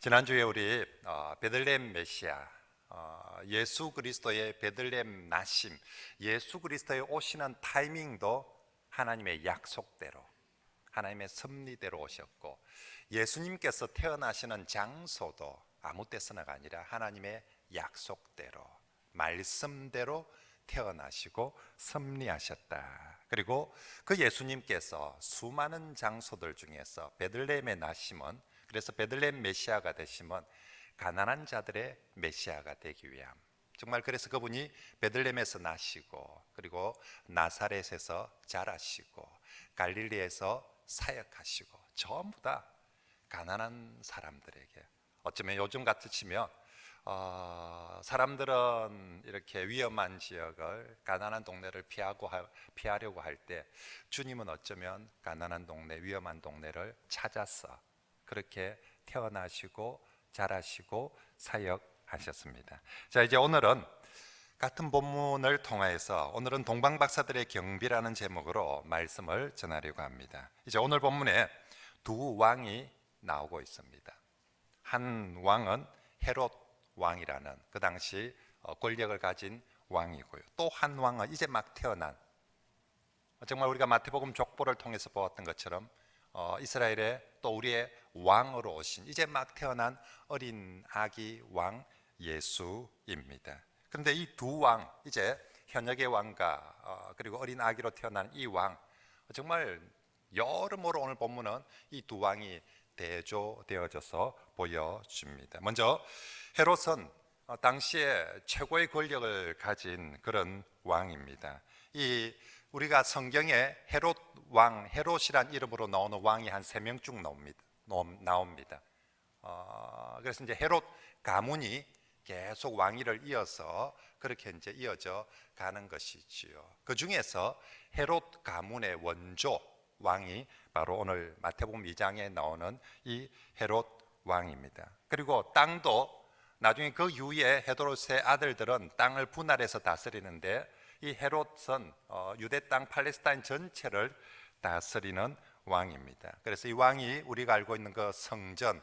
지난주에 우리 베들레헴 메시아, 예수 그리스도의 베들레헴 나심, 예수 그리스도의 오시는 타이밍도 하나님의 약속대로, 하나님의 섭리대로 오셨고, 예수님께서 태어나시는 장소도 아무 데서나가 아니라 하나님의 약속대로, 말씀대로 태어나시고 섭리하셨다. 그리고 그 예수님께서 수많은 장소들 중에서 베들레헴의 나심은, 그래서 베들레헴 메시아가 되시면 가난한 자들의 메시아가 되기 위함. 정말 그래서 그분이 베들레헴에서 나시고, 그리고 나사렛에서 자라시고, 갈릴리에서 사역하시고, 전부 다 가난한 사람들에게, 어쩌면 요즘 같이 치면 사람들은 이렇게 위험한 지역을, 가난한 동네를 피하려고 할 때, 주님은 어쩌면 가난한 동네, 위험한 동네를 찾아서 그렇게 태어나시고 자라시고 사역하셨습니다. 자, 이제 오늘은 같은 본문을 통해서, 오늘은 동방박사들의 경비라는 제목으로 말씀을 전하려고 합니다. 이제 오늘 본문에 두 왕이 나오고 있습니다. 한 왕은 헤롯 왕이라는 그 당시 권력을 가진 왕이고요. 또 한 왕은 이제 막 태어난, 정말 우리가 마태복음 족보를 통해서 보았던 것처럼 이스라엘의 또 우리의 왕으로 오신, 이제 막 태어난 어린 아기 왕 예수입니다. 그런데 이 두 왕, 이제 현역의 왕과 그리고 어린 아기로 태어난 이 왕, 정말 여러모로 오늘 본문은 이 두 왕이 대조되어져서 보여줍니다. 먼저 헤롯은 당시에 최고의 권력을 가진 그런 왕입니다. 이 우리가 성경에 헤롯 왕, 헤롯이란 이름으로 나오는 왕이 한 3명 쭉 나옵니다. 그래서 이제 헤롯 가문이 계속 왕위를 이어서 그렇게 이제 이어져 가는 것이지요. 그 중에서 헤롯 가문의 원조 왕이 바로 오늘 마태복음 2장에 나오는 이 헤롯 왕입니다. 그리고 땅도 나중에 그 이후에 헤롯의 아들들은 땅을 분할해서 다스리는데, 이 헤롯은 유대 땅 팔레스타인 전체를 다스리는 왕입니다. 그래서 이 왕이 우리가 알고 있는 그 성전,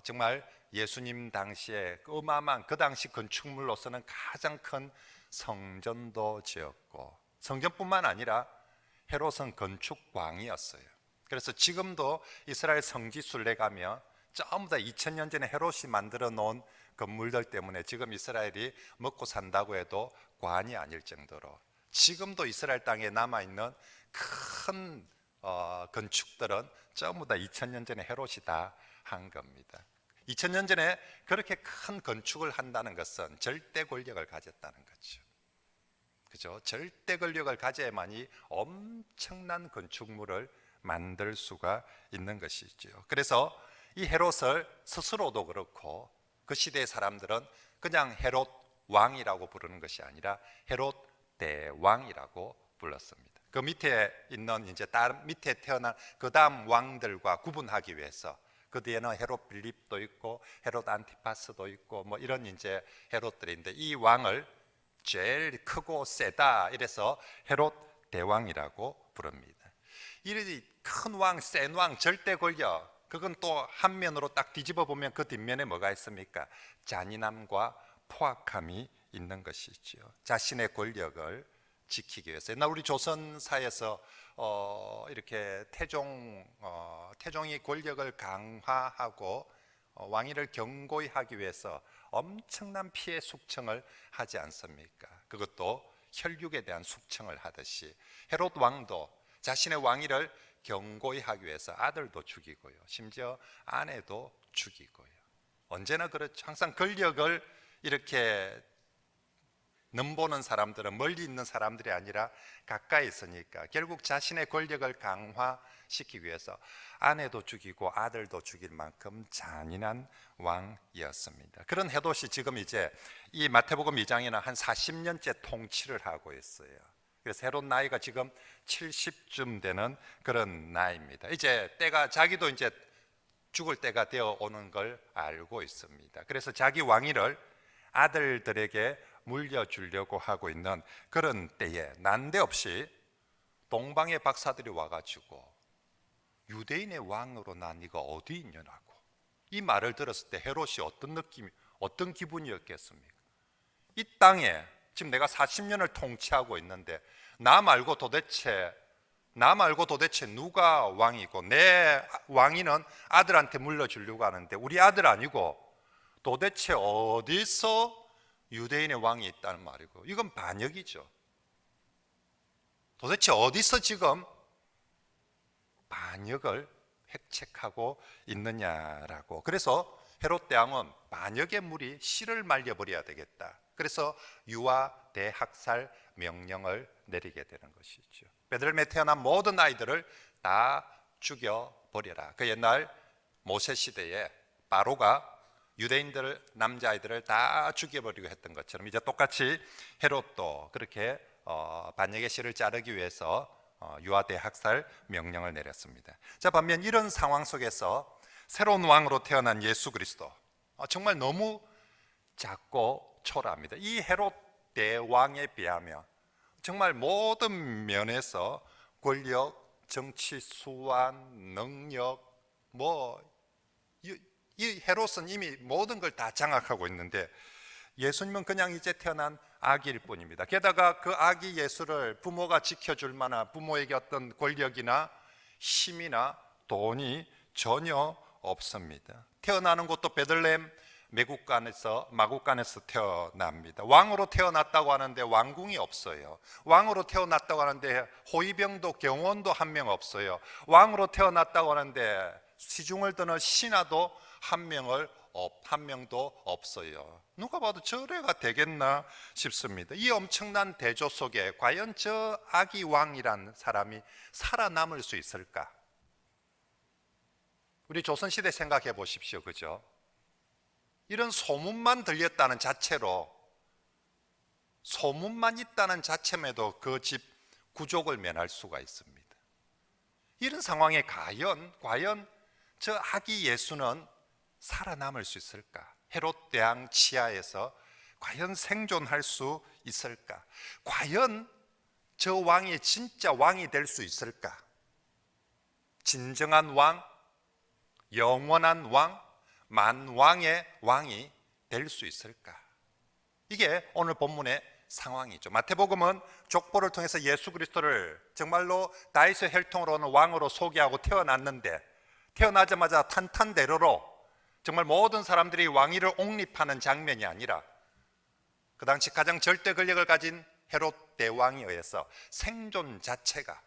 정말 예수님 당시에 어마어마한, 그 당시 건축물로서는 가장 큰 성전도 지었고, 성전뿐만 아니라 헤롯은 건축광이었어요. 그래서 지금도 이스라엘 성지 순례 가면 전부 다 2000년 전에 헤롯이 만들어 놓은 건물들 때문에 지금 이스라엘이 먹고 산다고 해도 과언이 아닐 정도로, 지금도 이스라엘 땅에 남아있는 큰 건축들은 전부 다 2000년 전에 헤롯이 다 한 겁니다. 2000년 전에 그렇게 큰 건축을 한다는 것은 절대 권력을 가졌다는 거죠. 그죠? 절대 권력을 가져야만이 엄청난 건축물을 만들 수가 있는 것이죠. 그래서 이 헤롯을 스스로도 그렇고 그 시대의 사람들은 그냥 헤롯 왕이라고 부르는 것이 아니라 헤롯 대왕이라고 불렀습니다. 그 밑에 있는, 이제 밑에 태어난 그 다음 왕들과 구분하기 위해서, 그 뒤에는 헤롯 빌립도 있고 헤롯 안티파스도 있고 뭐 이런 이제 헤롯들인데, 이 왕을 제일 크고 세다 이래서 헤롯 대왕이라고 부릅니다. 이 큰 왕, 센 왕, 절대 권력, 그건 또 한 면으로 딱 뒤집어 보면 그 뒷면에 뭐가 있습니까? 잔인함과 포악함이 있는 것이지요. 자신의 권력을 지키기 위해서. 옛날 우리 조선사에서 이렇게 태종이 권력을 강화하고 왕위를 견고히 하기 위해서 엄청난 피해 숙청을 하지 않습니까? 그것도 혈육에 대한 숙청을 하듯이 헤롯 왕도 자신의 왕위를 견고히 하기 위해서 아들도 죽이고요, 심지어 아내도 죽이고요. 언제나 그렇죠. 항상 권력을 이렇게 넘보는 사람들은 멀리 있는 사람들이 아니라 가까이 있으니까 결국 자신의 권력을 강화시키기 위해서 아내도 죽이고 아들도 죽일 만큼 잔인한 왕이었습니다. 그런 헤롯이 지금 이제 이 마태복음 2장에는 한 40년째 통치를 하고 있어요. 그래서 헤롯 나이가 지금 70쯤 되는 그런 나이입니다. 이제 때가, 자기도 이제 죽을 때가 되어 오는 걸 알고 있습니다. 그래서 자기 왕위를 아들들에게 물려주려고 하고 있는 그런 때에 난데없이 동방의 박사들이 와가지고 유대인의 왕으로 난 네가 어디 있냐고, 이 말을 들었을 때 헤롯이 어떤 기분이었겠습니까? 이 땅에 지금 내가 40년을 통치하고 있는데 나 말고 도대체 누가 왕이고, 내 왕위는 아들한테 물려주려고 하는데 우리 아들 아니고 도대체 어디서 유대인의 왕이 있다는 말이고, 이건 반역이죠. 도대체 어디서 지금 반역을 획책하고 있느냐라고. 그래서 헤롯 대왕은 반역의 물이 씨를 말려버려야 되겠다. 그래서 유아 대학살 명령을 내리게 되는 것이죠. 베들레헴에 태어난 모든 아이들을 다 죽여버려라. 그 옛날 모세 시대에 바로가 유대인들 남자아이들을 다 죽여버리고 했던 것처럼 이제 똑같이 헤롯도 그렇게 반역의 씨를 자르기 위해서 유아대 학살 명령을 내렸습니다. 자, 반면 이런 상황 속에서 새로운 왕으로 태어난 예수 그리스도, 정말 너무 작고 초라합니다. 이 헤롯 대왕에 비하면 정말 모든 면에서 권력, 정치, 수완, 능력, 이 헤롯은 이미 모든 걸 다 장악하고 있는데 예수님은 그냥 이제 태어난 아기일 뿐입니다. 게다가 그 아기 예수를 부모가 지켜줄 만한 부모에게 어떤 권력이나 힘이나 돈이 전혀 없습니다. 태어나는 곳도 베들레헴 마구간에서 태어납니다. 왕으로 태어났다고 하는데 왕궁이 없어요. 왕으로 태어났다고 하는데 호위병도 경원도 한 명 없어요. 왕으로 태어났다고 하는데 시중을 드는 신하도 한 명도 없어요. 누가 봐도 저래가 되겠나 싶습니다. 이 엄청난 대조 속에 과연 저 아기 왕이란 사람이 살아남을 수 있을까? 우리 조선시대 생각해 보십시오. 그죠? 이런 소문만 들렸다는 자체로, 소문만 있다는 자체에도 그 집 구족을 면할 수가 있습니다. 이런 상황에 과연 저 아기 예수는 살아남을 수 있을까? 헤롯 대왕 치하에서 과연 생존할 수 있을까? 과연 저 왕이 진짜 왕이 될 수 있을까? 진정한 왕, 영원한 왕, 만왕의 왕이 될 수 있을까? 이게 오늘 본문의 상황이죠. 마태복음은 족보를 통해서 예수 그리스도를 정말로 다윗의 혈통으로는 왕으로 소개하고 태어났는데, 태어나자마자 탄탄대로로 정말 모든 사람들이 왕위를 옹립하는 장면이 아니라 그 당시 가장 절대 권력을 가진 헤롯 대왕에 의해서 생존 자체가,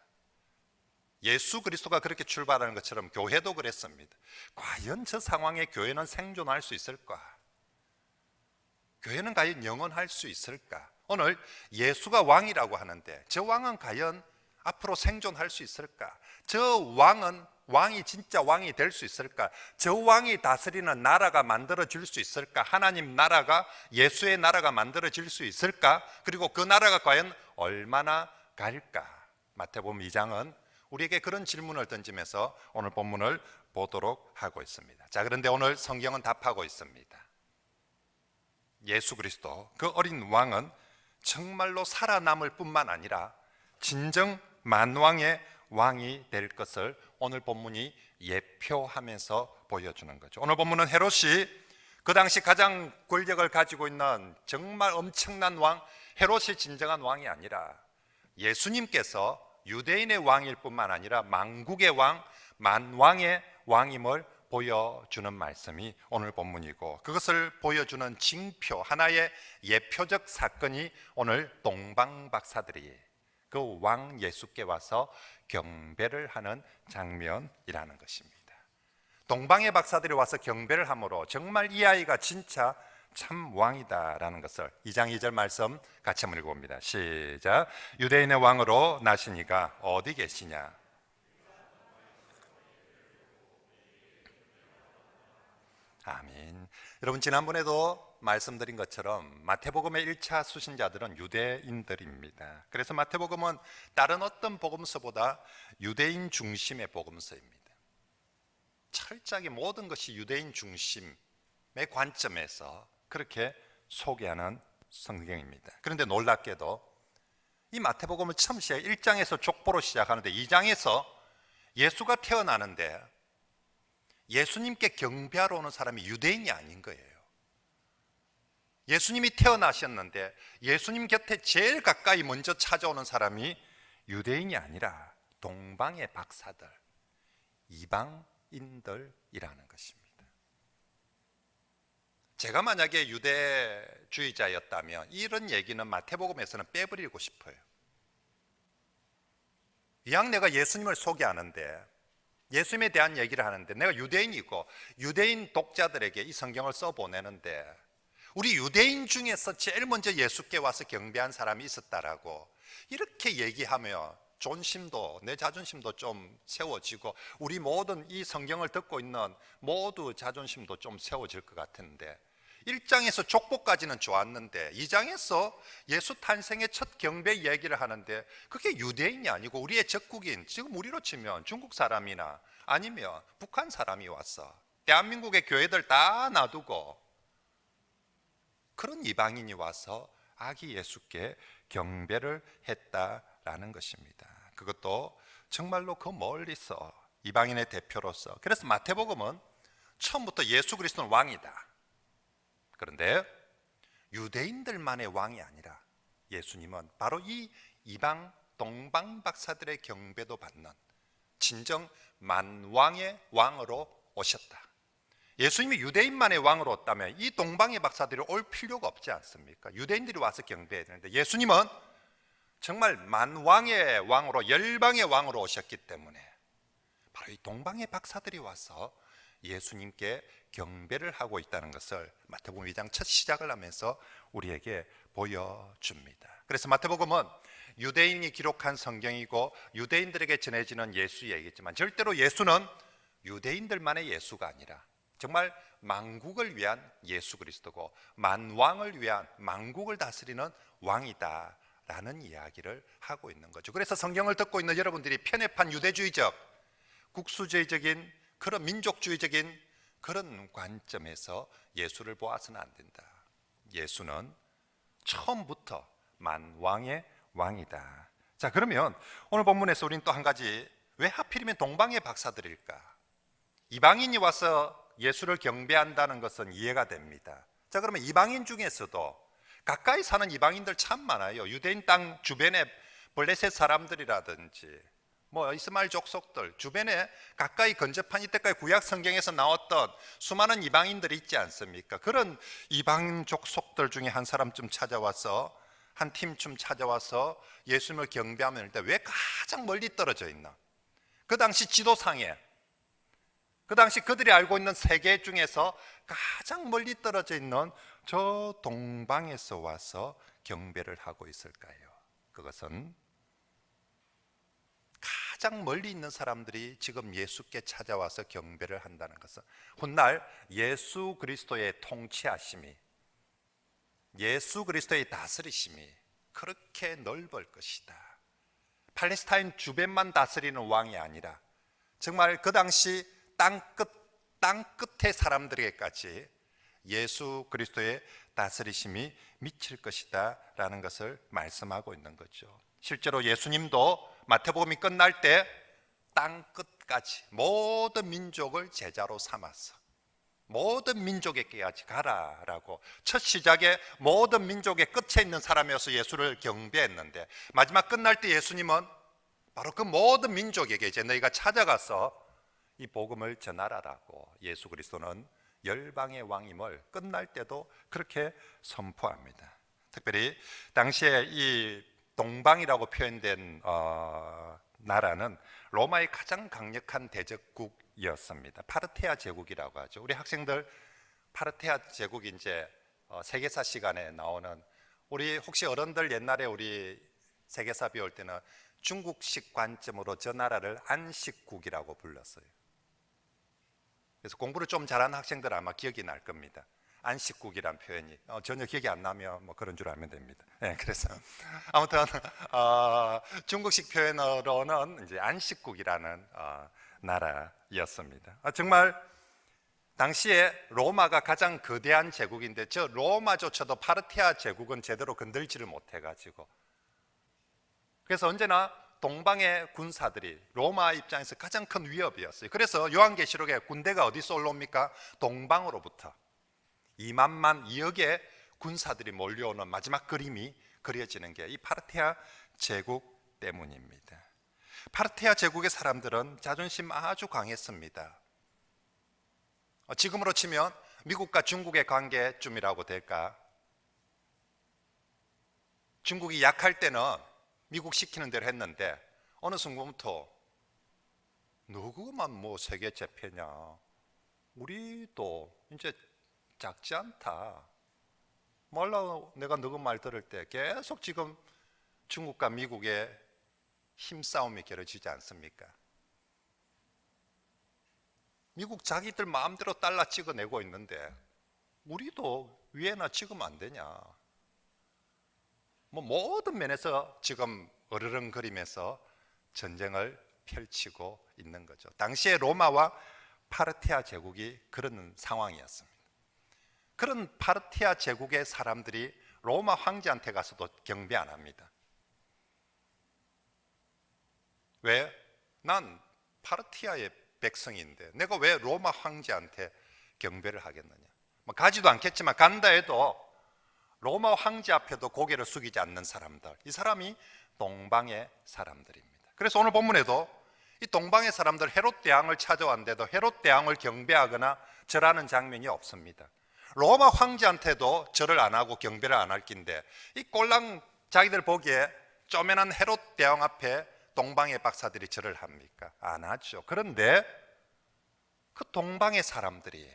예수 그리스도가 그렇게 출발하는 것처럼 교회도 그랬습니다. 과연 저 상황에 교회는 생존할 수 있을까? 교회는 과연 영원할 수 있을까? 오늘 예수가 왕이라고 하는데 저 왕은 과연 앞으로 생존할 수 있을까? 저 왕이 진짜 왕이 될 수 있을까? 저 왕이 다스리는 나라가 만들어질 수 있을까? 하나님 나라가, 예수의 나라가 만들어질 수 있을까? 그리고 그 나라가 과연 얼마나 갈까? 마태복음 2장은 우리에게 그런 질문을 던지면서 오늘 본문을 보도록 하고 있습니다. 자, 그런데 오늘 성경은 답하고 있습니다. 예수 그리스도, 그 어린 왕은 정말로 살아남을 뿐만 아니라 진정 만왕의 왕이 될 것을 오늘 본문이 예표하면서 보여주는 거죠. 오늘 본문은 헤롯이 그 당시 가장 권력을 가지고 있는 정말 엄청난 왕, 헤롯이 진정한 왕이 아니라 예수님께서 유대인의 왕일 뿐만 아니라 만국의 왕, 만왕의 왕임을 보여주는 말씀이 오늘 본문이고, 그것을 보여주는 징표, 하나의 예표적 사건이 오늘 동방박사들이 그 왕 예수께 와서 경배를 하는 장면이라는 것입니다. 동방의 박사들이 와서 경배를 함으로 정말 이 아이가 진짜 참 왕이다라는 것을 2장 2절 말씀 같이 한번 읽어봅니다. 시작. 유대인의 왕으로 나신 이가 어디 계시냐? 아멘. 여러분, 지난번에도 말씀드린 것처럼 마태복음의 1차 수신자들은 유대인들입니다. 그래서 마태복음은 다른 어떤 복음서보다 유대인 중심의 복음서입니다. 철저하게 모든 것이 유대인 중심의 관점에서 그렇게 소개하는 성경입니다. 그런데 놀랍게도 이 마태복음을 처음 1장에서 족보로 시작하는데 2장에서 예수가 태어나는데 예수님께 경배하러 오는 사람이 유대인이 아닌 거예요. 예수님이 태어나셨는데 예수님 곁에 제일 가까이 먼저 찾아오는 사람이 유대인이 아니라 동방의 박사들, 이방인들이라는 것입니다. 제가 만약에 유대주의자였다면 이런 얘기는 마태복음에서는 빼버리고 싶어요. 이왕 내가 예수님을 소개하는데, 예수님에 대한 얘기를 하는데, 내가 유대인이고 유대인 독자들에게 이 성경을 써보내는데, 우리 유대인 중에서 제일 먼저 예수께 와서 경배한 사람이 있었다라고 이렇게 얘기하며 존심도, 내 자존심도 좀 세워지고 우리 모든 이 성경을 듣고 있는 모두 자존심도 좀 세워질 것 같은데, 1장에서 족보까지는 좋았는데 2장에서 예수 탄생의 첫 경배 얘기를 하는데 그게 유대인이 아니고 우리의 적국인, 지금 우리로 치면 중국 사람이나 아니면 북한 사람이 왔어. 대한민국의 교회들 다 놔두고 그런 이방인이 와서 아기 예수께 경배를 했다라는 것입니다. 그것도 정말로 그 멀리서 이방인의 대표로서. 그래서 마태복음은 처음부터 예수 그리스도는 왕이다. 그런데 유대인들만의 왕이 아니라 예수님은 바로 이 이방 동방 박사들의 경배도 받는 진정 만왕의 왕으로 오셨다. 예수님이 유대인만의 왕으로 왔다면 이 동방의 박사들이 올 필요가 없지 않습니까? 유대인들이 와서 경배해야 되는데 예수님은 정말 만왕의 왕으로, 열방의 왕으로 오셨기 때문에 바로 이 동방의 박사들이 와서 예수님께 경배를 하고 있다는 것을 마태복음 2장 첫 시작을 하면서 우리에게 보여줍니다. 그래서 마태복음은 유대인이 기록한 성경이고 유대인들에게 전해지는 예수 얘기지만 절대로 예수는 유대인들만의 예수가 아니라 정말 만국을 위한 예수 그리스도고 만왕을 위한 만국을 다스리는 왕이다라는 이야기를 하고 있는 거죠. 그래서 성경을 듣고 있는 여러분들이 편협한 유대주의적, 국수주의적인 그런 민족주의적인 그런 관점에서 예수를 보아서는 안 된다. 예수는 처음부터 만왕의 왕이다. 자, 그러면 오늘 본문에서 우리는 또 한 가지, 왜 하필이면 동방의 박사들일까? 이방인이 와서 예수를 경배한다는 것은 이해가 됩니다. 자, 그러면 이방인 중에서도 가까이 사는 이방인들 참 많아요. 유대인 땅 주변에 블레셋 사람들이라든지 이스마엘 족속들 주변에 가까이 근접한 이때까지 구약 성경에서 나왔던 수많은 이방인들이 있지 않습니까? 그런 이방인 족속들 중에 한 사람쯤 찾아와서, 한 팀쯤 찾아와서 예수님을 경배하면 왜 가장 멀리 떨어져 있나? 그 당시 지도상에, 그 당시 그들이 알고 있는 세계 중에서 가장 멀리 떨어져 있는 저 동방에서 와서 경배를 하고 있을까요? 그것은 가장 멀리 있는 사람들이 지금 예수께 찾아와서 경배를 한다는 것은 훗날 예수 그리스도의 통치하심이, 예수 그리스도의 다스리심이 그렇게 넓을 것이다. 팔레스타인 주변만 다스리는 왕이 아니라 정말 그 당시 땅끝의 사람들에게까지 예수 그리스도의 다스리심이 미칠 것이다 라는 것을 말씀하고 있는 거죠. 실제로 예수님도 마태복음이 끝날 때 땅끝까지 모든 민족을 제자로 삼아서 모든 민족에게까지 가라라고 첫 시작에 모든 민족의 끝에 있는 사람이어서 예수를 경배했는데 마지막 끝날 때 예수님은 바로 그 모든 민족에게 이제 너희가 찾아가서 이 복음을 전하라라고 예수 그리스도는 열방의 왕임을 끝날 때도 그렇게 선포합니다. 특별히 당시에 이 동방이라고 표현된 나라는 로마의 가장 강력한 대적국이었습니다. 파르테아 제국이라고 하죠. 우리 학생들 파르테아 제국이 이제 세계사 시간에 나오는, 우리 혹시 어른들 옛날에 우리 세계사 배울 때는 중국식 관점으로 저 나라를 안식국이라고 불렀어요. 그래서 공부를 좀 잘하는 학생들 아마 기억이 날 겁니다. 안식국이란 표현이 전혀 기억이 안 나면 그런 줄 알면 됩니다. 네, 그래서 아무튼 중국식 표현으로는 이제 안식국이라는 나라였습니다. 정말 당시에 로마가 가장 거대한 제국인데 저 로마조차도 파르테아 제국은 제대로 건들지를 못해가지고, 그래서 언제나 동방의 군사들이 로마 입장에서 가장 큰 위협이었어요. 그래서 요한계시록에 군대가 어디서 올라옵니까? 동방으로부터 2만만 2억의 군사들이 몰려오는 마지막 그림이 그려지는 게 이 파르티아 제국 때문입니다. 파르티아 제국의 사람들은 자존심 아주 강했습니다. 지금으로 치면 미국과 중국의 관계쯤이라고 될까? 중국이 약할 때는 미국 시키는 대로 했는데 어느 순간부터 누구만 뭐 세계 제패냐, 우리도 이제 작지 않다. 몰라, 내가 누구 말 들을 때 계속 지금 중국과 미국의 힘싸움이 벌어지지 않습니까? 미국 자기들 마음대로 달러 찍어내고 있는데 우리도 위에나 찍으면 안 되냐? 뭐 모든 면에서 지금 어르렁거리면서 전쟁을 펼치고 있는 거죠. 당시에 로마와 파르티아 제국이 그런 상황이었습니다. 그런 파르티아 제국의 사람들이 로마 황제한테 가서도 경배 안 합니다. 왜? 난 파르티아의 백성인데 내가 왜 로마 황제한테 경배를 하겠느냐? 가지도 않겠지만 간다 해도 로마 황제 앞에도 고개를 숙이지 않는 사람들, 이 사람이 동방의 사람들입니다. 그래서 오늘 본문에도 이 동방의 사람들 헤롯 대왕을 찾아왔는데도 헤롯 대왕을 경배하거나 절하는 장면이 없습니다. 로마 황제한테도 절을 안 하고 경배를 안 할 낀데 이 꼴랑 자기들 보기에 쪼매난 헤롯 대왕 앞에 동방의 박사들이 절을 합니까? 안 하죠. 그런데 그 동방의 사람들이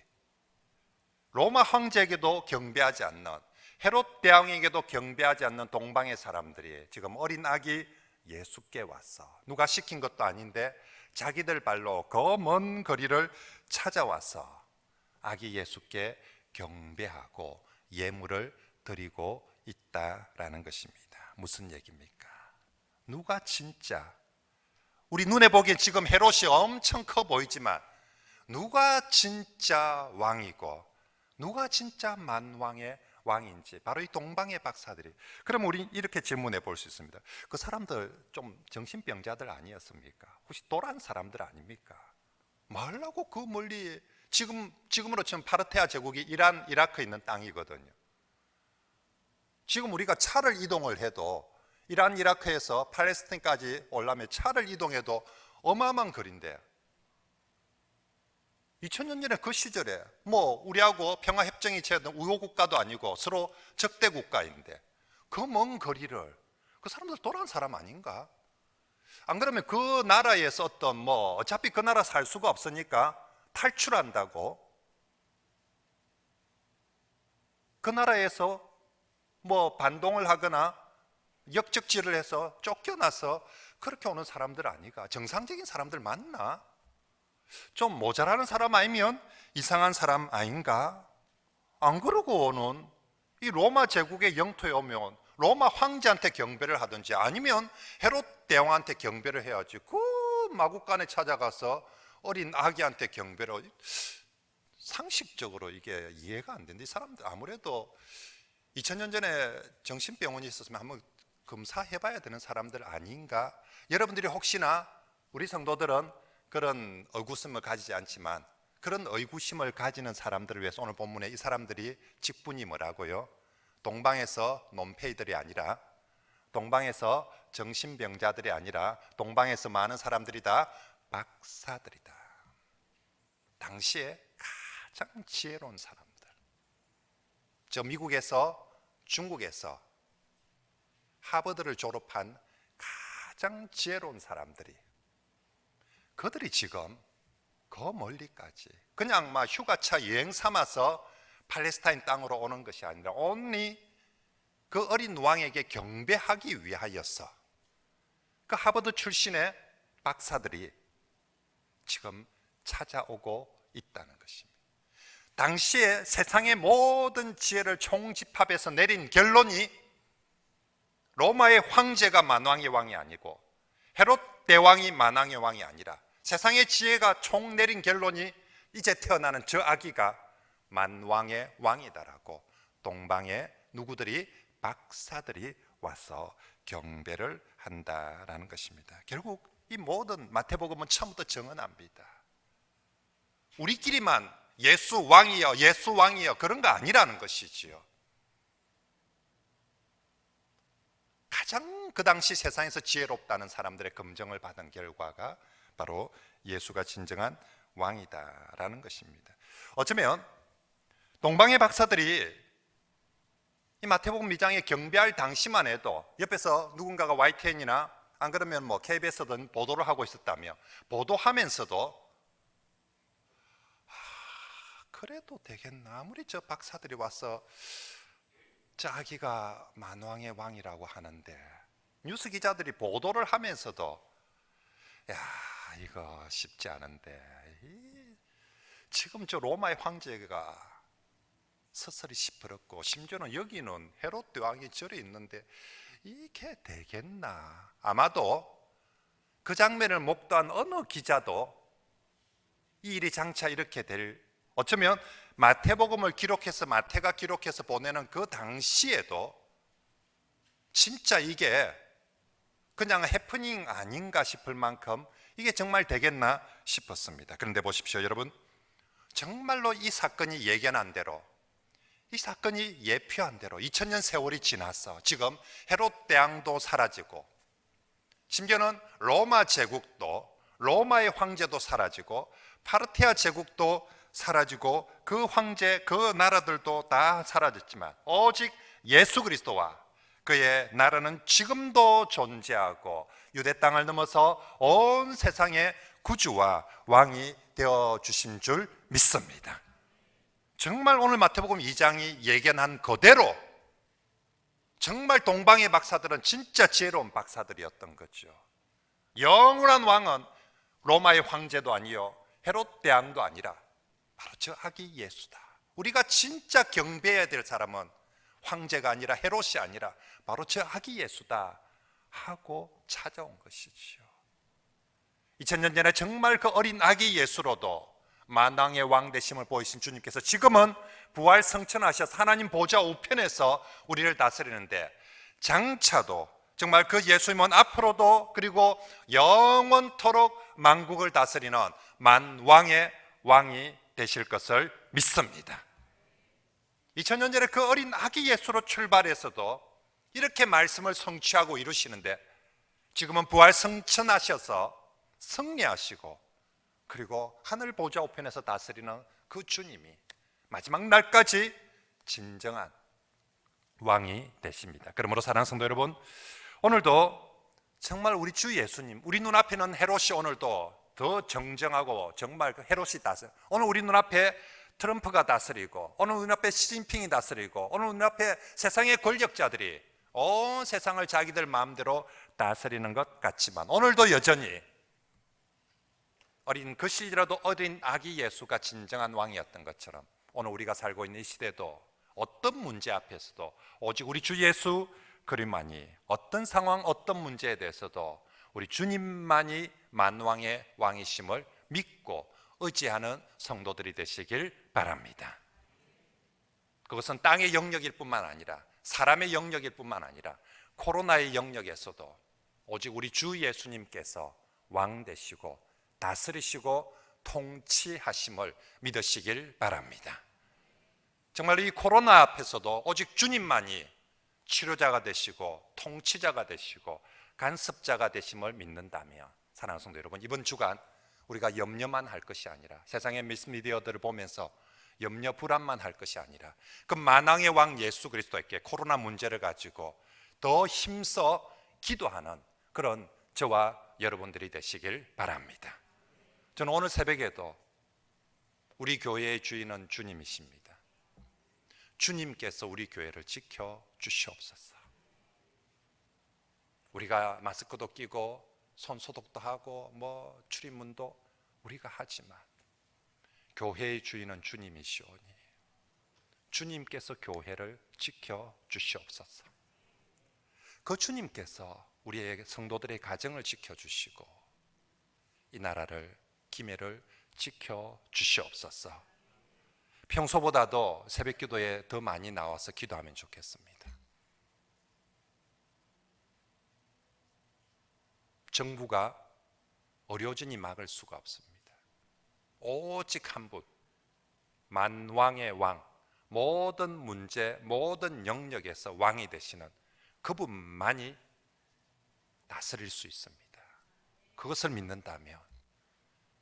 로마 황제에게도 경배하지 않는, 헤롯 대왕에게도 경배하지 않는 동방의 사람들이 지금 어린 아기 예수께 왔어. 누가 시킨 것도 아닌데 자기들 발로 그 먼 거리를 찾아와서 아기 예수께 경배하고 예물을 드리고 있다라는 것입니다. 무슨 얘기입니까? 누가 진짜, 우리 눈에 보기엔 지금 헤롯이 엄청 커 보이지만 누가 진짜 왕이고 누가 진짜 만왕의 왕인지 바로 이 동방의 박사들이. 그럼 우리 이렇게 질문해 볼 수 있습니다. 그 사람들 좀 정신병자들 아니었습니까? 혹시 도란 사람들 아닙니까? 말라고 그 멀리, 지금으로 치면 파르테아 제국이 이란, 이라크에 있는 땅이거든요. 지금 우리가 차를 이동을 해도 이란, 이라크에서 팔레스타인까지 오려면 차를 이동해도 어마어마한 거리인데 2000년 전에 그 시절에 뭐 우리하고 평화협정이 체결된 우호국가도 아니고 서로 적대국가인데 그 먼 거리를, 그 사람들 도란 사람 아닌가? 안 그러면 그 나라에 썼던 뭐 어차피 그 나라 살 수가 없으니까 탈출한다고 그 나라에서 뭐 반동을 하거나 역적질을 해서 쫓겨나서 그렇게 오는 사람들 아니가? 정상적인 사람들 맞나? 좀 모자라는 사람 아니면 이상한 사람 아닌가? 안 그러고 오는 이 로마 제국의 영토에 오면 로마 황제한테 경배를 하든지 아니면 헤롯 대왕한테 경배를 해야지. 그 마국간에 찾아가서 어린 아기한테 경배를, 상식적으로 이게 이해가 안 되는데 이 사람들 아무래도 2000년 전에 정신병원이 있었으면 한번 검사해봐야 되는 사람들 아닌가? 여러분들이 혹시나, 우리 성도들은 그런 의구심을 가지지 않지만 그런 의구심을 가지는 사람들을 위해서 오늘 본문에 이 사람들이 직분이 뭐라고요? 동방에서 논페이들이 아니라, 동방에서 정신병자들이 아니라 동방에서 많은 사람들이 다 박사들이다. 당시에 가장 지혜로운 사람들, 저 미국에서, 중국에서 하버드를 졸업한 가장 지혜로운 사람들이, 그들이 지금 그 멀리까지 그냥 막 휴가차 여행 삼아서 팔레스타인 땅으로 오는 것이 아니라 온리 그 어린 왕에게 경배하기 위하여서 그 하버드 출신의 박사들이 지금 찾아오고 있다는 것입니다. 당시에 세상의 모든 지혜를 총집합해서 내린 결론이 로마의 황제가 만왕의 왕이 아니고 헤롯 대왕이 만왕의 왕이 아니라 세상의 지혜가 총 내린 결론이 이제 태어나는 저 아기가 만왕의 왕이다라고 동방의 누구들이, 박사들이 와서 경배를 한다라는 것입니다. 결국 이 모든 마태복음은 처음부터 정언합니다. 우리끼리만 예수 왕이여 예수 왕이여 그런 거 아니라는 것이지요. 가장 그 당시 세상에서 지혜롭다는 사람들의 검증을 받은 결과가 바로 예수가 진정한 왕이다라는 것입니다. 어쩌면 동방의 박사들이 이 마태복음 2장에 경배할 당시만 해도 옆에서 누군가가 YTN이나 안 그러면 뭐 KBS든 보도를 하고 있었다며 보도하면서도 그래도 되겠나, 아무리 저 박사들이 와서 자기가 만왕의 왕이라고 하는데, 뉴스 기자들이 보도를 하면서도 야 이거 쉽지 않은데, 지금 저 로마의 황제가 서서히 시퍼렇고 심지어는 여기는 헤롯 왕이 저리 있는데 이게 되겠나. 아마도 그 장면을 목도한 어느 기자도 이 일이 장차 이렇게 될, 어쩌면 마태복음을 기록해서 마태가 기록해서 보내는 그 당시에도 진짜 이게 그냥 해프닝 아닌가 싶을 만큼 이게 정말 되겠나 싶었습니다. 그런데 보십시오 여러분, 정말로 이 사건이 예견한 대로, 이 사건이 예표한 대로 2000년 세월이 지나서 지금 헤롯 대왕도 사라지고 심지어는 로마 제국도, 로마의 황제도 사라지고 파르티아 제국도 사라지고 그 황제, 그 나라들도 다 사라졌지만 오직 예수 그리스도와 그의 나라는 지금도 존재하고 유대 땅을 넘어서 온 세상의 구주와 왕이 되어 주신 줄 믿습니다. 정말 오늘 마태복음 2장이 예견한 그대로 정말 동방의 박사들은 진짜 지혜로운 박사들이었던 거죠. 영원한 왕은 로마의 황제도 아니요 헤롯 대왕도 아니라 바로 저 아기 예수다. 우리가 진짜 경배해야 될 사람은 황제가 아니라 헤롯이 아니라 바로 저 아기 예수다 하고 찾아온 것이죠. 2000년 전에 정말 그 어린 아기 예수로도 만왕의 왕 되심을 보이신 주님께서 지금은 부활 성천하셔서 하나님 보좌 우편에서 우리를 다스리는데, 장차도 정말 그 예수님은 앞으로도 그리고 영원토록 만국을 다스리는 만왕의 왕이 되실 것을 믿습니다. 2000년 전에 그 어린 아기 예수로 출발해서도 이렇게 말씀을 성취하고 이루시는데, 지금은 부활 성천하셔서 승리하시고 그리고 하늘 보좌 우편에서 다스리는 그 주님이 마지막 날까지 진정한 왕이 되십니다. 그러므로 사랑하는 성도 여러분, 오늘도 정말 우리 주 예수님, 우리 눈앞에는 헤롯이 오늘도 더 정정하고 정말 그 헤롯이 다스려, 오늘 우리 눈앞에 트럼프가 다스리고, 오늘 우리 눈앞에 시진핑이 다스리고, 오늘 우리 눈앞에 세상의 권력자들이 온 세상을 자기들 마음대로 다스리는 것 같지만, 오늘도 여전히 어린 그 시절에도 어린 아기 예수가 진정한 왕이었던 것처럼 오늘 우리가 살고 있는 이 시대도 어떤 문제 앞에서도 오직 우리 주 예수 그리스도만이, 어떤 상황 어떤 문제에 대해서도 우리 주님만이 만왕의 왕이심을 믿고 의지하는 성도들이 되시길 바랍니다. 그것은 땅의 영역일 뿐만 아니라 사람의 영역일 뿐만 아니라 코로나의 영역에서도 오직 우리 주 예수님께서 왕 되시고 다스리시고 통치하심을 믿으시길 바랍니다. 정말 이 코로나 앞에서도 오직 주님만이 치료자가 되시고 통치자가 되시고 간섭자가 되심을 믿는다면, 사랑하는 성도 여러분, 이번 주간 우리가 염려만 할 것이 아니라, 세상의 미디어들을 보면서 염려 불안만 할 것이 아니라 그 만왕의 왕 예수 그리스도에게 코로나 문제를 가지고 더 힘써 기도하는 그런 저와 여러분들이 되시길 바랍니다. 저는 오늘 새벽에도 우리 교회의 주인은 주님이십니다. 주님께서 우리 교회를 지켜 주시옵소서. 우리가 마스크도 끼고 손 소독도 하고 뭐 출입문도 우리가 하지만 교회의 주인은 주님이시오니 주님께서 교회를 지켜 주시옵소서. 그 주님께서 우리의 성도들의 가정을 지켜 주시고 이 나라를, 기회를 지켜 주시옵소서. 평소보다도 새벽 기도에 더 많이 나와서 기도하면 좋겠습니다. 정부가 어려워지니 막을 수가 없습니다. 오직 한 분, 만왕의 왕, 모든 문제, 모든 영역에서 왕이 되시는 그분만이 다스릴 수 있습니다. 그것을 믿는다면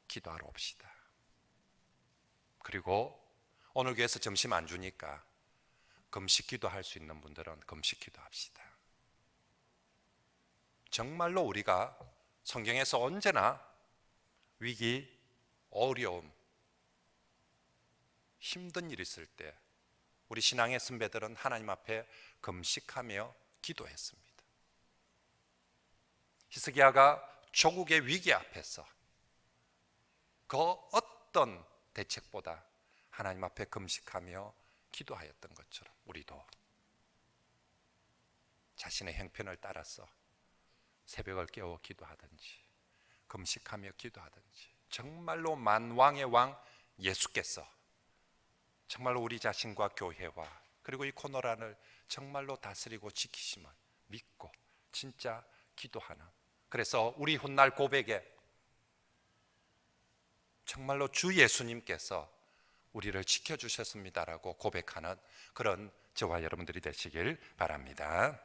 기도하러 옵시다. 그리고 오늘 교회에서 점심 안 주니까 금식 기도할 수 있는 분들은 금식 기도합시다. 정말로 우리가 성경에서 언제나 위기, 어려움, 힘든 일 있을 때 우리 신앙의 선배들은 하나님 앞에 금식하며 기도했습니다. 히스기야가 조국의 위기 앞에서 그 어떤 대책보다 하나님 앞에 금식하며 기도하였던 것처럼 우리도 자신의 형편을 따라서 새벽을 깨워 기도하든지 금식하며 기도하든지 정말로 만왕의 왕 예수께서 정말로 우리 자신과 교회와 그리고 이 코너란을 정말로 다스리고 지키심을 믿고 진짜 기도하는, 그래서 우리 훗날 고백에 정말로 주 예수님께서 우리를 지켜주셨습니다라고 고백하는 그런 저와 여러분들이 되시길 바랍니다.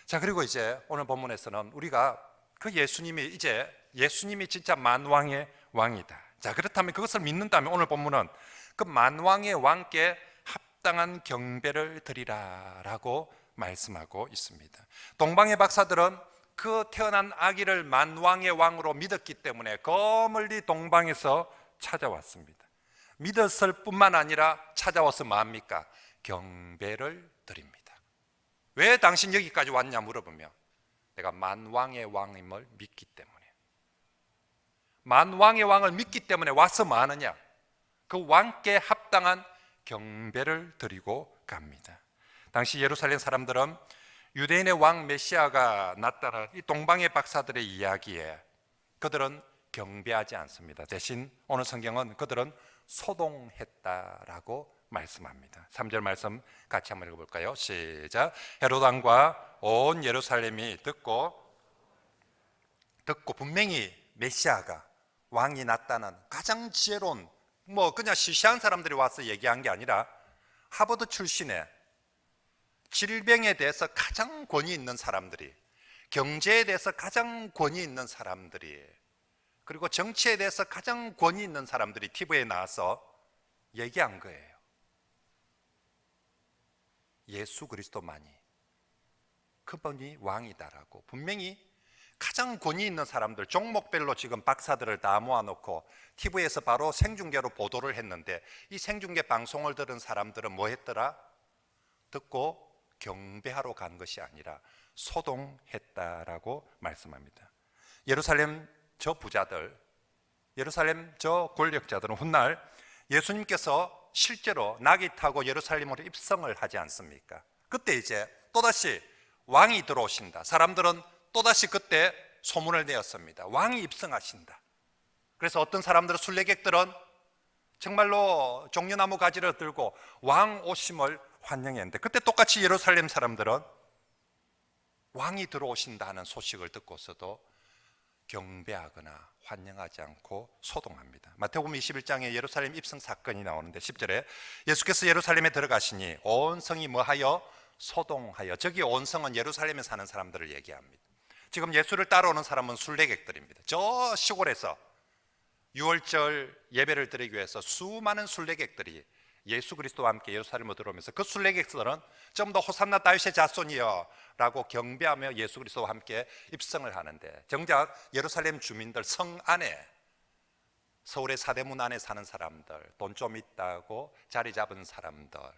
자, 그리고 이제 오늘 본문에서는 우리가 그 예수님이 진짜 만왕의 왕이다. 자, 그렇다면 그것을 믿는다면 오늘 본문은 그 만왕의 왕께 합당한 경배를 드리라라고 말씀하고 있습니다. 동방의 박사들은 그 태어난 아기를 만왕의 왕으로 믿었기 때문에 저 멀리 동방에서 찾아왔습니다. 믿었을 뿐만 아니라 찾아와서 뭐합니까? 경배를 드립니다. 왜 당신 여기까지 왔냐 물어보면 내가 만왕의 왕임을 믿기 때문에, 만왕의 왕을 믿기 때문에 와서 뭐 하느냐? 그 왕께 합당한 경배를 드리고 갑니다. 당시 예루살렘 사람들은 유대인의 왕 메시아가 났다는 이 동방의 박사들의 이야기에 그들은 경배하지 않습니다. 대신 오늘 성경은 그들은 소동했다라고 말씀합니다. 3절 말씀 같이 한번 읽어볼까요? 시작. 헤롯 왕과 온 예루살렘이 듣고 분명히 메시아가 왕이 났다는 가장 지혜로운, 그냥 시시한 사람들이 와서 얘기한 게 아니라 하버드 출신의 질병에 대해서 가장 권위 있는 사람들이, 경제에 대해서 가장 권위 있는 사람들이, 그리고 정치에 대해서 가장 권위 있는 사람들이 TV에 나와서 얘기한 거예요. 예수 그리스도만이 그분이 왕이다라고 분명히 가장 권위 있는 사람들, 종목별로 지금 박사들을 다 모아놓고 TV에서 바로 생중계로 보도를 했는데 이 생중계 방송을 들은 사람들은 뭐 했더라? 듣고 경배하러 간 것이 아니라 소동했다라고 말씀합니다. 예루살렘 저 부자들, 예루살렘 저 권력자들은 훗날 예수님께서 실제로 낙이 타고 예루살렘으로 입성을 하지 않습니까? 그때 이제 또다시 왕이 들어오신다. 사람들은 또다시 그때 소문을 내었습니다. 왕이 입성하신다. 그래서 어떤 사람들은, 순례객들은 정말로 종려나무 가지를 들고 왕 오심을 환영했는데, 그때 똑같이 예루살렘 사람들은 왕이 들어오신다 하는 소식을 듣고서도 경배하거나 환영하지 않고 소동합니다. 마태복음 21장에 예루살렘 입성 사건이 나오는데 10절에 예수께서 예루살렘에 들어가시니 온 성이 뭐하여? 소동하여. 저기 온 성은 예루살렘에 사는 사람들을 얘기합니다. 지금 예수를 따라오는 사람은 순례객들입니다. 저 시골에서 유월절 예배를 드리기 위해서 수많은 순례객들이 예수 그리스도와 함께 예루살렘으로 들어오면서 그 순례객들은 좀 더 호산나 다윗의 자손이여 라고 경배하며 예수 그리스도와 함께 입성을 하는데, 정작 예루살렘 주민들, 성 안에, 서울의 사대문 안에 사는 사람들, 돈 좀 있다고 자리 잡은 사람들은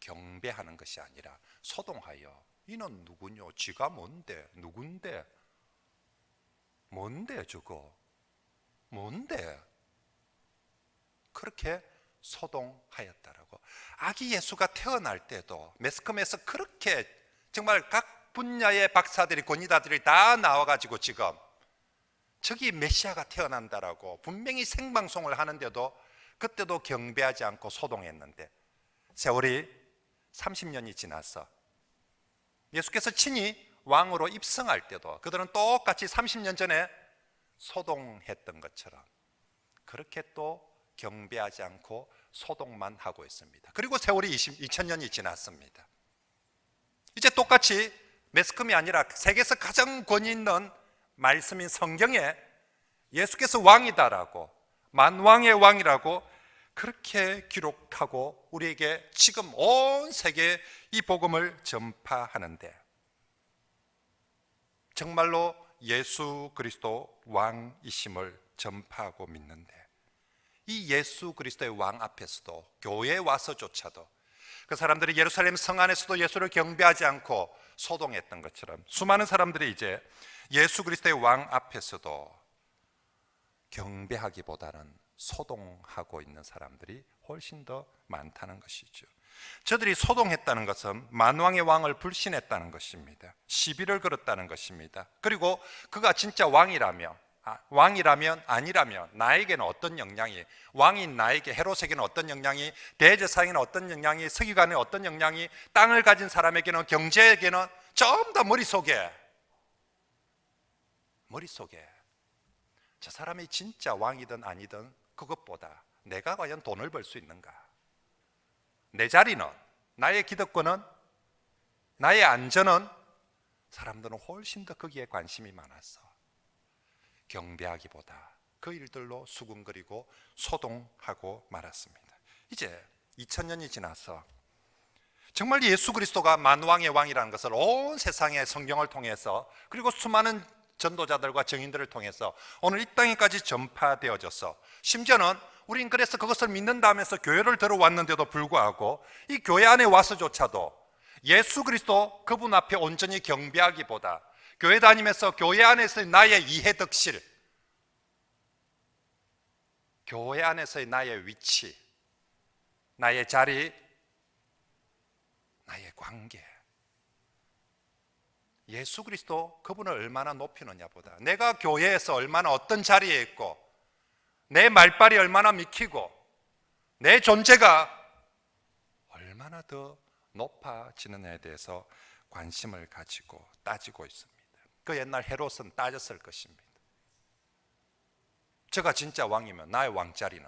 경배하는 것이 아니라 소동하여 이는 누구뇨? 지가 뭔데? 누군데? 뭔데 저거? 뭔데? 그렇게 소동하였다라고. 아기 예수가 태어날 때도 매스컴에서 그렇게 정말 각 분야의 박사들이, 권위자들이 다 나와가지고 지금 저기 메시아가 태어난다라고 분명히 생방송을 하는데도 그때도 경배하지 않고 소동했는데, 세월이 30년이 지나서 예수께서 친히 왕으로 입성할 때도 그들은 똑같이 30년 전에 소동했던 것처럼 그렇게 또 경배하지 않고 소동만 하고 있습니다. 그리고 세월이 2000년이 지났습니다. 이제 똑같이 매스컴이 아니라 세계에서 가장 권위 있는 말씀인 성경에 예수께서 왕이다라고, 만왕의 왕이라고 그렇게 기록하고 우리에게 지금 온 세계에 이 복음을 전파하는데, 정말로 예수 그리스도 왕이심을 전파하고 믿는데, 이 예수 그리스도의 왕 앞에서도, 교회에 와서조차도 그 사람들이 예루살렘 성 안에서도 예수를 경배하지 않고 소동했던 것처럼 수많은 사람들이 이제 예수 그리스도의 왕 앞에서도 경배하기보다는 소동하고 있는 사람들이 훨씬 더 많다는 것이죠. 저들이 소동했다는 것은 만왕의 왕을 불신했다는 것입니다. 시비를 걸었다는 것입니다. 그리고 그가 진짜 왕이라면 아니라면 나에게는 어떤 영향이, 왕인 나에게, 헤롯에게는 어떤 영향이, 대제사장에게는 어떤 영향이, 서기관에 어떤 영향이, 땅을 가진 사람에게는, 경제에게는 전부 다 머릿속에 저 사람이 진짜 왕이든 아니든 그것보다 내가 과연 돈을 벌 수 있는가, 내 자리는, 나의 기득권은, 나의 안전은, 사람들은 훨씬 더 거기에 관심이 많았어. 경배하기보다 그 일들로 수군거리고 소동하고 말았습니다. 이제 2000년이 지나서 정말 예수 그리스도가 만왕의 왕이라는 것을 온 세상의 성경을 통해서, 그리고 수많은 전도자들과 증인들을 통해서 오늘 이 땅에까지 전파되어져서, 심지어는 우린 그래서 그것을 믿는다면서 교회를 들어왔는데도 불구하고 이 교회 안에 와서조차도 예수 그리스도 그분 앞에 온전히 경배하기보다 교회 다니면서 교회 안에서의 나의 이해득실, 교회 안에서의 나의 위치, 나의 자리, 나의 관계, 예수 그리스도 그분을 얼마나 높이느냐 보다, 내가 교회에서 얼마나 어떤 자리에 있고 내 말발이 얼마나 믿기고 내 존재가 얼마나 더 높아지느냐에 대해서 관심을 가지고 따지고 있습니다. 그 옛날 헤롯은 따졌을 것입니다. 저가 진짜 왕이면 나의 왕자리는,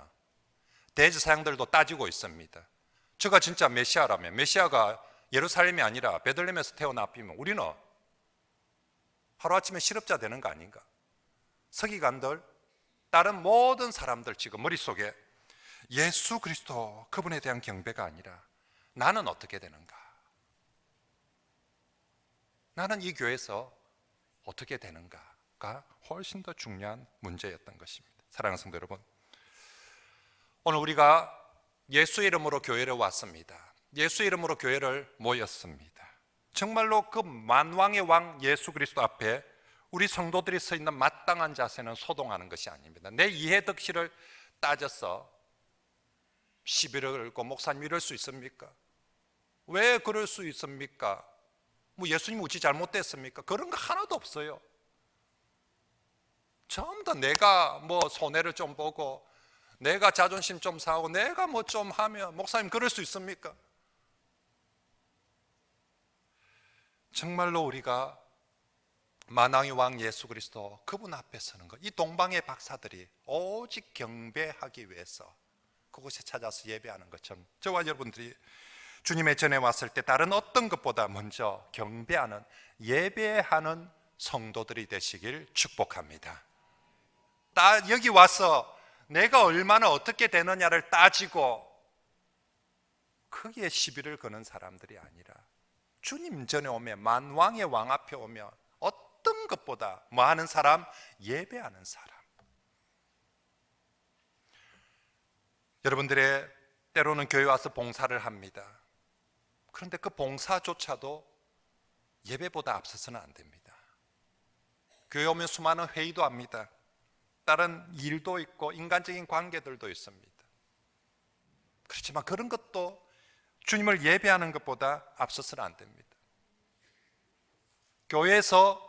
대제사장들도 따지고 있습니다. 저가 진짜 메시아라면, 메시아가 예루살렘이 아니라 베들레헴에서 태어났으면 우리는 하루아침에 실업자 되는 거 아닌가? 서기관들, 다른 모든 사람들 지금 머릿속에 예수 그리스도 그분에 대한 경배가 아니라 나는 어떻게 되는가? 나는 이 교회에서 어떻게 되는가가 훨씬 더 중요한 문제였던 것입니다. 사랑하는 성도 여러분, 오늘 우리가 예수의 이름으로 교회를 왔습니다. 예수의 이름으로 교회를 모였습니다. 정말로 그 만왕의 왕 예수 그리스도 앞에 우리 성도들이 서 있는 마땅한 자세는 소동하는 것이 아닙니다. 내 이해득실을 따져서 시비를 걸고 목사님 이럴 수 있습니까? 왜 그럴 수 있습니까? 뭐 예수님 어찌 잘못됐습니까? 그런 거 하나도 없어요. 전부 다 내가 뭐 손해를 좀 보고, 내가 자존심 좀 상하고, 내가 뭐 좀 하면 목사님 그럴 수 있습니까? 정말로 우리가 만왕의 왕 예수 그리스도 그분 앞에 서는 것, 이 동방의 박사들이 오직 경배하기 위해서 그곳에 찾아서 예배하는 것처럼 저와 여러분들이 주님의 전에 왔을 때 다른 어떤 것보다 먼저 경배하는, 예배하는 성도들이 되시길 축복합니다. 여기 와서 내가 얼마나 어떻게 되느냐를 따지고 크게 시비를 거는 사람들이 아니라 주님 전에 오면, 만왕의 왕 앞에 오면 어떤 것보다 뭐 하는 사람? 예배하는 사람. 여러분들의 때로는 교회 와서 봉사를 합니다. 그런데 그 봉사조차도 예배보다 앞서서는 안 됩니다. 교회 오면 수많은 회의도 합니다. 다른 일도 있고 인간적인 관계들도 있습니다. 그렇지만 그런 것도 주님을 예배하는 것보다 앞서서는 안 됩니다. 교회에서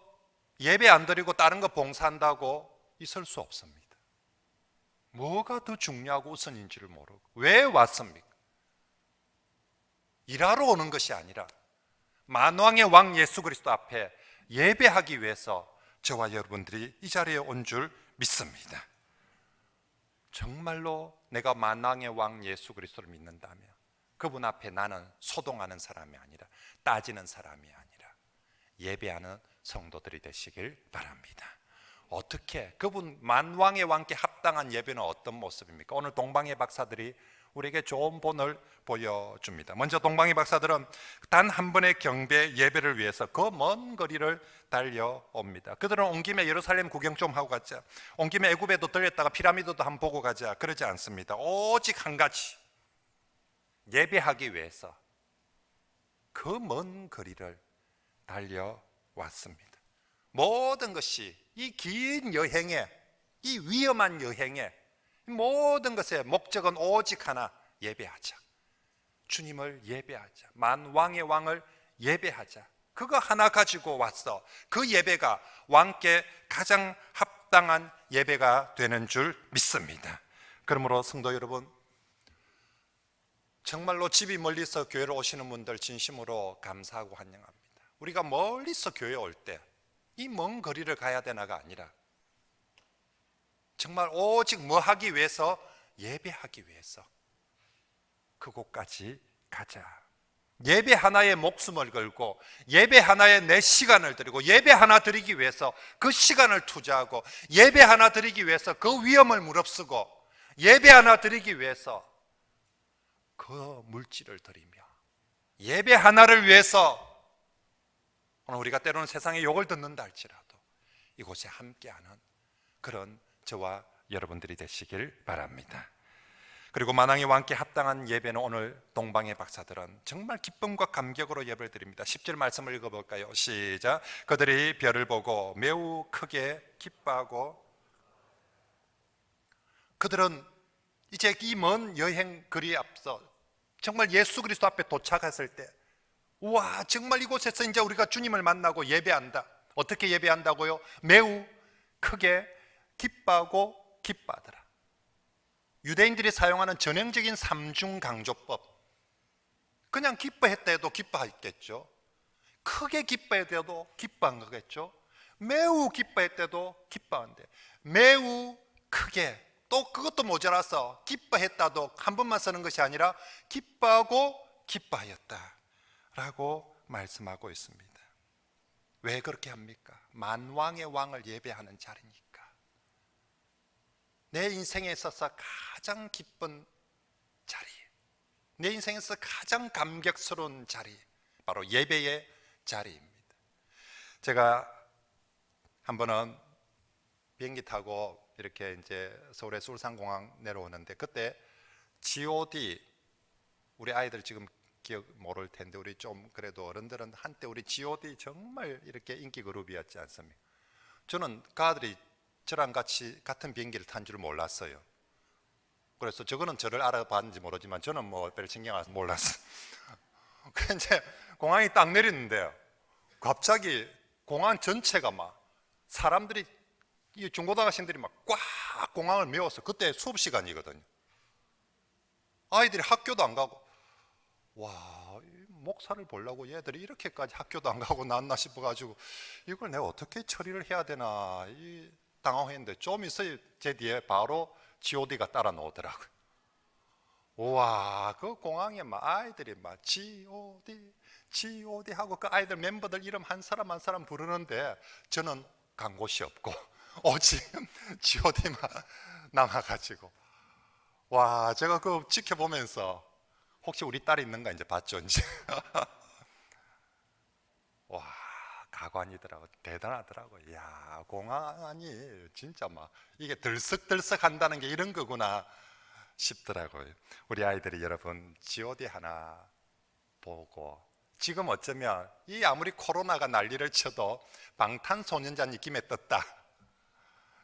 예배 안 드리고 다른 거 봉사한다고 있을 수 없습니다. 뭐가 더 중요하고 우선인지를 모르고 왜 왔습니까? 일하러 오는 것이 아니라 만왕의 왕 예수 그리스도 앞에 예배하기 위해서 저와 여러분들이 이 자리에 온 줄 믿습니다. 정말로 내가 만왕의 왕 예수 그리스도를 믿는다면 그분 앞에 나는 소동하는 사람이 아니라 따지는 사람이 아니라 예배하는 성도들이 되시길 바랍니다. 어떻게 그분 만왕의 왕께 합당한 예배는 어떤 모습입니까? 오늘 동방의 박사들이 우리에게 좋은 본을 보여줍니다. 먼저 동방의 박사들은 단 한 번의 경배 예배를 위해서 그 먼 거리를 달려옵니다. 그들은 온 김에 예루살렘 구경 좀 하고 가자, 온 김에 애굽에도 들렸다가 피라미드도 한번 보고 가자, 그러지 않습니다. 오직 한 가지, 예배하기 위해서 그 먼 거리를 달려왔습니다. 모든 것이 이 긴 여행에, 이 위험한 여행에 모든 것의 목적은 오직 하나, 예배하자. 주님을 예배하자. 만왕의 왕을 예배하자. 그거 하나 가지고 왔어. 그 예배가 왕께 가장 합당한 예배가 되는 줄 믿습니다. 그러므로 성도 여러분, 정말로 집이 멀리서 교회로 오시는 분들 진심으로 감사하고 환영합니다. 우리가 멀리서 교회에 올 때 이 먼 거리를 가야 되나가 아니라 정말 오직 뭐 하기 위해서? 예배하기 위해서 그곳까지 가자. 예배 하나에 목숨을 걸고 예배 하나에 내 시간을 드리고 예배 하나 드리기 위해서 그 시간을 투자하고 예배 하나 드리기 위해서 그 위험을 무릅쓰고 예배 하나 드리기 위해서 그 물질을 드리며 예배 하나를 위해서 오늘 우리가 때로는 세상의 욕을 듣는다 할지라도 이곳에 함께하는 그런 저와 여러분들이 되시길 바랍니다. 그리고 만왕의 왕께 합당한 예배는 오늘 동방의 박사들은 정말 기쁨과 감격으로 예배를 드립니다. 10절 말씀을 읽어볼까요? 시작. 그들이 별을 보고 매우 크게 기뻐하고, 그들은 이제 이 먼 여행 거리에 앞서 정말 예수 그리스도 앞에 도착했을 때, 우와, 정말 이곳에서 이제 우리가 주님을 만나고 예배한다. 어떻게 예배한다고요? 매우 크게 기뻐하고 기뻐하더라. 유대인들이 사용하는 전형적인 삼중 강조법, 그냥 기뻐했다 해도 기뻐했겠죠. 크게 기뻐해도 기뻐한 거겠죠. 매우 기뻐했대도 기뻐한대. 매우 크게, 또 그것도 모자라서 기뻐했다도 한 번만 쓰는 것이 아니라 기뻐하고 기뻐하였다 라고 말씀하고 있습니다. 왜 그렇게 합니까? 만왕의 왕을 예배하는 자리니까. 내 인생에 있어서 가장 기쁜 자리, 내 인생에서 가장 감격스러운 자리, 바로 예배의 자리입니다. 제가 한 번은 비행기 타고 이렇게 이제 서울의 울산공항 내려오는데, 그때 G.O.D, 우리 아이들 지금 기억 모를 텐데 우리 좀 그래도 어른들은 한때 우리 G.O.D 정말 이렇게 인기 그룹이었지 않습니까? 저는 그 아들이 저랑 같이 같은 비행기를 탄 줄 몰랐어요. 그래서 저거는 저를 알아봤는지 모르지만 저는 뭐 별 신경 안 몰랐어. 그 이제 공항이 딱 내리는데요, 갑자기 공항 전체가 막 사람들이, 이 중고등학생들이 막 꽉 공항을 메웠어. 그때 수업 시간이거든요. 아이들이 학교도 안 가고, 와, 목사를 보려고 얘들이 이렇게까지 학교도 안 가고 났나 싶어가지고 이걸 내가 어떻게 처리를 해야 되나 당황했는데, 좀 있어요 제 뒤에 바로 G.O.D가 따라 나오더라고요. 우와, 그 공항에 막 아이들이 막 G.O.D, G.O.D 하고 그 아이들 멤버들 이름 한 사람 한 사람 부르는데 저는 간 곳이 없고 오직 G.O.D만 남아가지고, 와, 제가 그 지켜보면서 혹시 우리 딸이 있는가 이제 봤죠 이제. 와, 가관이더라고. 대단하더라고. 야, 공항이 진짜 막 이게 들썩들썩 한다는 게 이런 거구나 싶더라고요. 우리 아이들이 여러분 G.O.D 하나 보고, 지금 어쩌면 이 아무리 코로나가 난리를 쳐도 방탄소년단 느낌에 떴다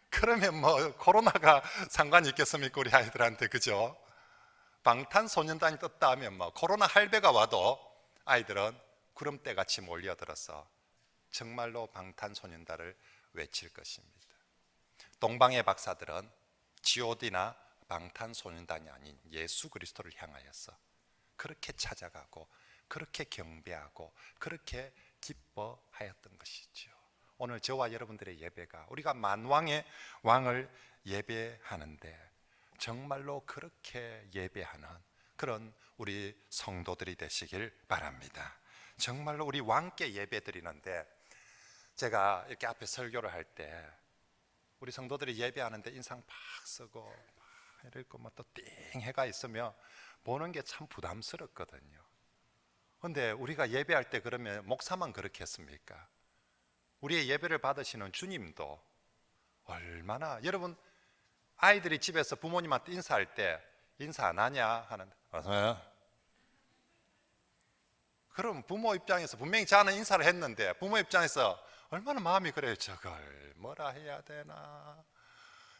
그러면 뭐 코로나가 상관이 있겠습니까 우리 아이들한테, 그죠? 방탄소년단이 떴다 하면 뭐 코로나 할배가 와도 아이들은 구름대 같이 몰려들어서 정말로 방탄소년단을 외칠 것입니다. 동방의 박사들은 G.O.D나 방탄소년단이 아닌 예수 그리스도를 향하여서 그렇게 찾아가고 그렇게 경배하고 그렇게 기뻐하였던 것이죠. 오늘 저와 여러분들의 예배가 우리가 만왕의 왕을 예배하는데 정말로 그렇게 예배하는 그런 우리 성도들이 되시길 바랍니다. 정말로 우리 왕께 예배 드리는데, 제가 이렇게 앞에 설교를 할 때 우리 성도들이 예배하는데 인상 팍 쓰고 막 이렇게 또 띵 해가 있으면 보는 게 참 부담스럽거든요. 근데 우리가 예배할 때 그러면 목사만 그렇게 했습니까? 우리의 예배를 받으시는 주님도 얼마나, 여러분 아이들이 집에서 부모님한테 인사할 때 인사 안 하냐 하는데 어서요. 그럼 부모 입장에서 분명히 저는 인사를 했는데 부모 입장에서 얼마나 마음이 그래요. 저걸 뭐라 해야 되나,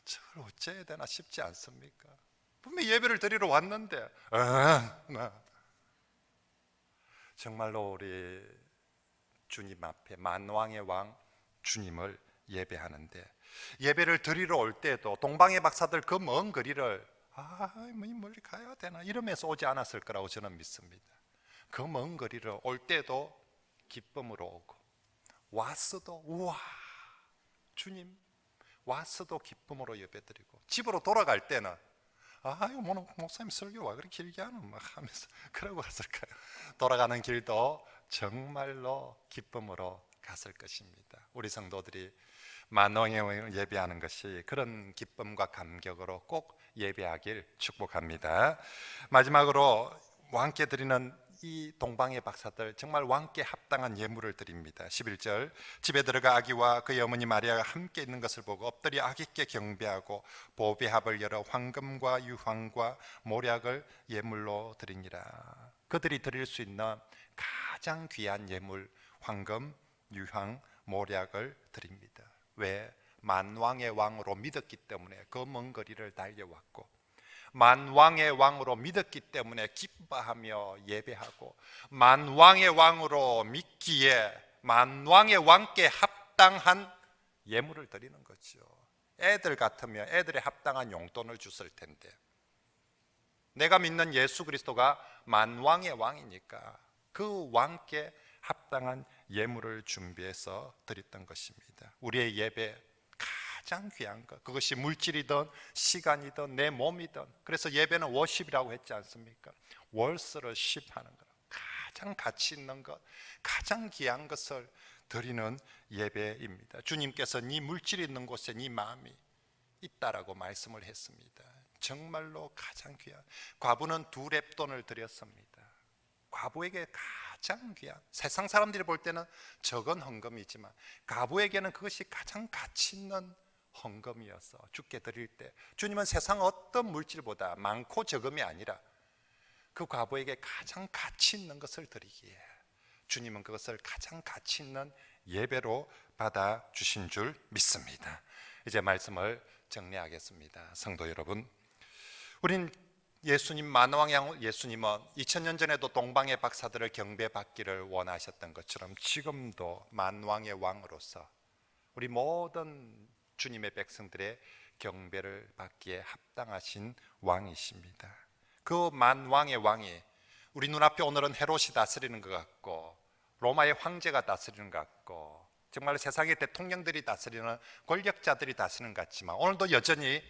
저걸 어째야 되나 싶지 않습니까? 분명히 예배를 드리러 왔는데 정말로 우리 주님 앞에 만왕의 왕 주님을 예배하는데, 예배를 드리러 올 때도 동방의 박사들 그 먼 거리를 멀리 가야 되나 이러면서 오지 않았을 거라고 저는 믿습니다. 그 먼 거리를 올 때도 기쁨으로 오고, 왔어도 우와 주님, 왔어도 기쁨으로 예배드리고, 집으로 돌아갈 때는 이거 뭐 목사님 설교 와 그렇게 길게 하는 막 하면서 그러고 갔을까요? 돌아가는 길도 정말로 기쁨으로 갔을 것입니다. 우리 성도들이 만왕의 왕을 예배하는 것이 그런 기쁨과 감격으로 꼭 예배하길 축복합니다. 마지막으로 왕께 드리는 이 동방의 박사들 정말 왕께 합당한 예물을 드립니다. 11절, 집에 들어가 아기와 그의 어머니 마리아가 함께 있는 것을 보고 엎드려 아기께 경배하고 보배합을 열어 황금과 유황과 모략을 예물로 드리니라. 그들이 드릴 수 있는 가장 귀한 예물, 황금, 유황, 모략을 드립니다. 왜? 만왕의 왕으로 믿었기 때문에 그 먼 거리를 달려왔고, 만왕의 왕으로 믿었기 때문에 기뻐하며 예배하고, 만왕의 왕으로 믿기에 만왕의 왕께 합당한 예물을 드리는 거죠. 애들 같으면 애들에 합당한 용돈을 줬을 텐데, 내가 믿는 예수 그리스도가 만왕의 왕이니까 그 왕께 합당한 예물을 준비해서 드렸던 것입니다. 우리의 예배 가장 귀한 것, 그것이 물질이든 시간이든 내 몸이든, 그래서 예배는 워십이라고 했지 않습니까? 월스러십 하는 것, 가장 가치 있는 것, 가장 귀한 것을 드리는 예배입니다. 주님께서 네 물질이 있는 곳에 네 마음이 있다라고 말씀을 했습니다. 정말로 가장 귀한, 과부는 2렙돈을 드렸습니다. 과부에게 가장 귀한, 세상 사람들이 볼 때는 적은 헌금이지만 과부에게는 그것이 가장 가치 있는 헌금이어서 주께 드릴 때 주님은 세상 어떤 물질보다 많고 적음이 아니라 그 과부에게 가장 가치 있는 것을 드리기에 주님은 그것을 가장 가치 있는 예배로 받아 주신 줄 믿습니다. 이제 말씀을 정리하겠습니다. 성도 여러분, 우린 예수님, 만왕의 예수님은 2000년 전에도 동방의 박사들을 경배받기를 원하셨던 것처럼 지금도 만왕의 왕으로서 우리 모든 주님의 백성들의 경배를 받기에 합당하신 왕이십니다. 그 만왕의 왕이 우리 눈앞에 오늘은 헤롯이 다스리는 것 같고 로마의 황제가 다스리는 것 같고 정말 세상의 대통령들이 다스리는 권력자들이 다스리는 것 같지만, 오늘도 여전히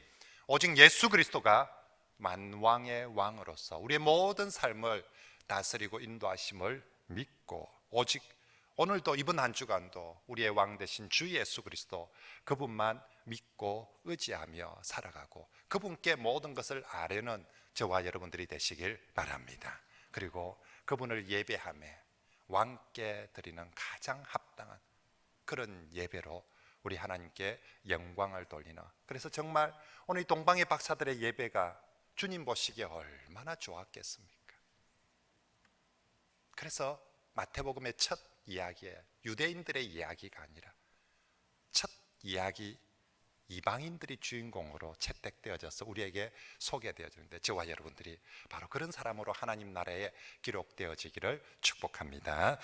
오직 예수 그리스도가 만왕의 왕으로서 우리의 모든 삶을 다스리고 인도하심을 믿고, 오직 오늘도 이번 한 주간도 우리의 왕 되신 주 예수 그리스도, 그분만 믿고 의지하며 살아가고 그분께 모든 것을 아뢰는 저와 여러분들이 되시길 바랍니다. 그리고 그분을 예배하며 왕께 드리는 가장 합당한 그런 예배로 우리 하나님께 영광을 돌리는, 그래서 정말 오늘 이 동방의 박사들의 예배가 주님 보시기에 얼마나 좋았겠습니까? 그래서 마태복음의 첫 이야기에 유대인들의 이야기가 아니라 첫 이야기, 이방인들이 주인공으로 채택되어져서 우리에게 소개되어지는데 저와 여러분들이 바로 그런 사람으로 하나님 나라에 기록되어지기를 축복합니다.